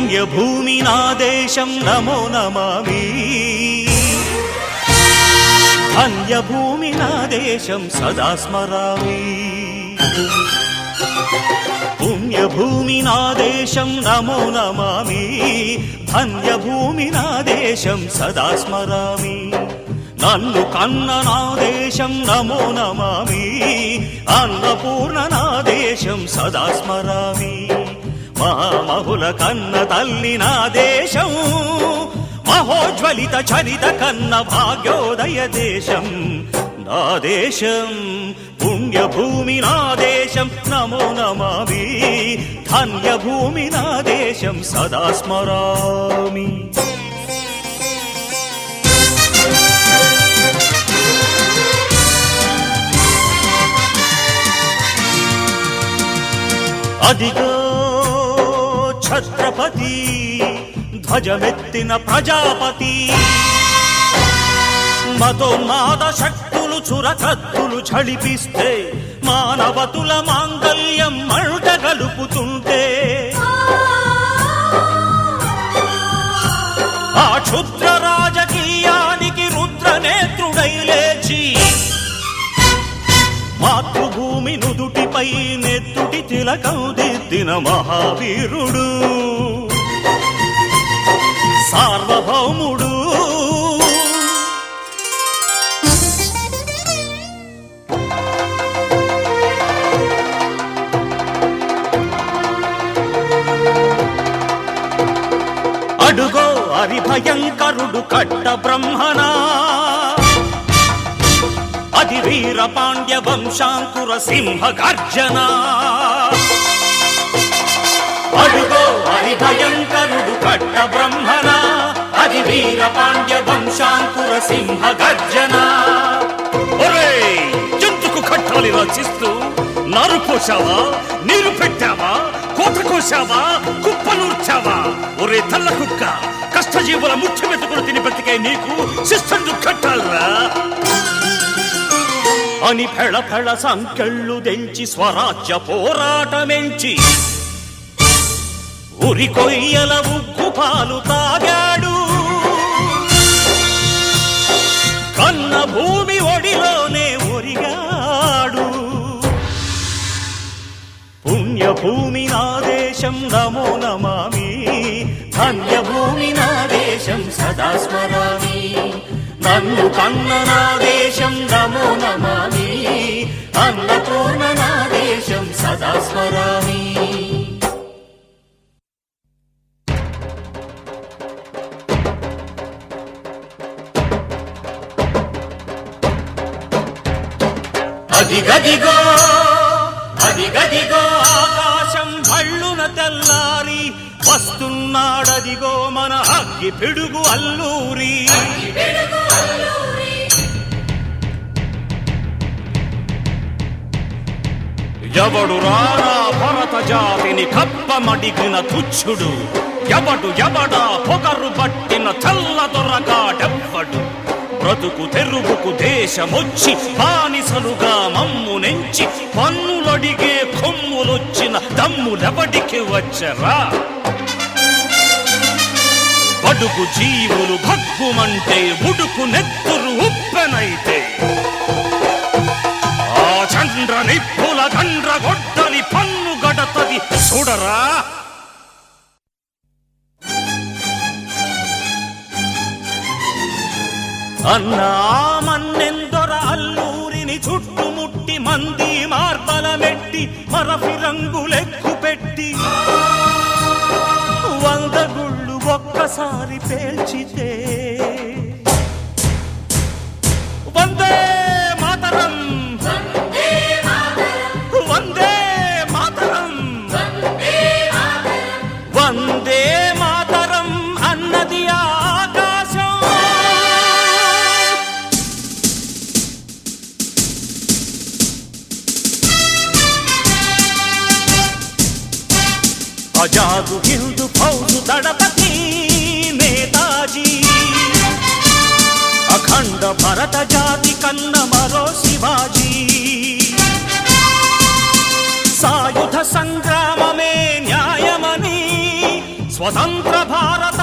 పుణ్యభూమి నా దేశం నమో నమామి, ధన్యభూమి నా దేశం సదా స్మరామి. పుణ్యభూమి నా దేశం నమో నమామి, ధన్యభూమి నా దేశం సదా స్మరామి. నన్ను కన్న నా దేశం నమో నమామి, అన్నపూర్ణ నా దేశం సదా స్మరామి. మహామహుల కన్న తల్లి నా దేశం, మహోజ్వలిత చరిత కన్న భాగ్యోదయ దేశం నా దేశం. పుణ్యభూమి నా దేశం నమో నమామి, ధన్యభూమి నా దేశం సదా స్మరామి. అదిగో ఛత్రపతి ధ్వజమెత్తిన ప్రజాపతి, మతోన్మాద శక్తులు చురకత్తులు ఝళిపిస్తే, మానవతుల మాంగల్యం మంట గలుపుతుంటే, ఆ క్షుద్ర రాజకీయానికి రుద్రనేత్రుడై లేచి, మాతృభూమి నుదుటిపై నెత్తుటి తిలకం దిద్దిన మహావీరుడు, సార్వభౌముడు. అడుగో హరిభయంకరుడు కట్ట బ్రహ్మణా, అది వీర పాండ్య వంశాంకుర సింహ గర్జన. అడుగో హరిభయంకరుడు కట్ట బ్రహ్మణ, అది వీర పాండ్య వంశాంకుర సింహ గర్జన. ఒరే జంతుకు కట్టాలి రచిస్తూ, నారు పోసావా, నీరు పెట్టావా, కోత కోసావా, కుప్పనూర్చావా? ఒరే తల్ల కుక్క, కష్టజీవుల ముఖ్య వెతుకులు తిని బ్రతికే నీకు శిస్తందు కట్టాలరా అని ఫెళ ఫెళ సంకెళ్ళు దెంచి స్వరాజ్య పోరాటమెంచి, ఉరి కొయ్యల ఉగ్గు పాలు తాగాడు, కన్న భూమి ఒడిలోనే ఒరిగాడు. పుణ్యభూమి నా దేశం నమో నమామి, ధన్యభూమి నా దేశం సదా స్మరామి. నన్ను కన్న నా దేశం నమో నమామి, అన్నపూర్ణ నా దేశం సదా స్మరామి. అదిగదిగో అదిగదిగో ఆకాశం భళ్ళున తెల్లారి వస్తున్నాడదిగో మన అగ్గి పిడుగు అల్లూరి. ఎవడు రారా భరత జాతిని కప్పమడిగిన తుచ్చుడు, ఎవడు ఎవడా పొగరు పట్టిన చల్ల దొరగాడెవ్వడు. బ్రతుకు తెరువుకు దేశమొచ్చి బానిసలుగా మమ్ము నెంచి, పన్నులడిగే కొమ్ములొచ్చిన దమ్ములెవడికి వచ్చరా? బడుగు జీవులు భగ్గుమంటే, ఉడుకు నెత్తురు ఉప్పెనైతే, ఆ చంద్ర నిప్పుల గండ్ర గొడ్డలి పన్ను గడతది చూడరా. అన్నా మన్నెందొర అల్లూరిని చుట్టుముట్టి, మంది మార్బలమెట్టి మరఫి రంగులెక్కు పెట్టి, 100 గుళ్ళు ఒక్కసారి పేల్చితే, వందే మాతరం వందే మాతరం వందే మాతరం అన్నది ఆకాశం. ఆజాదు హిందూ ఫౌజు దళపతి నేతాజీ, అఖండ భరత జాతి కన్న మరో శివాజీ. సాయుధ సంగ్రామమే న్యాయమని స్వతంత్ర భారత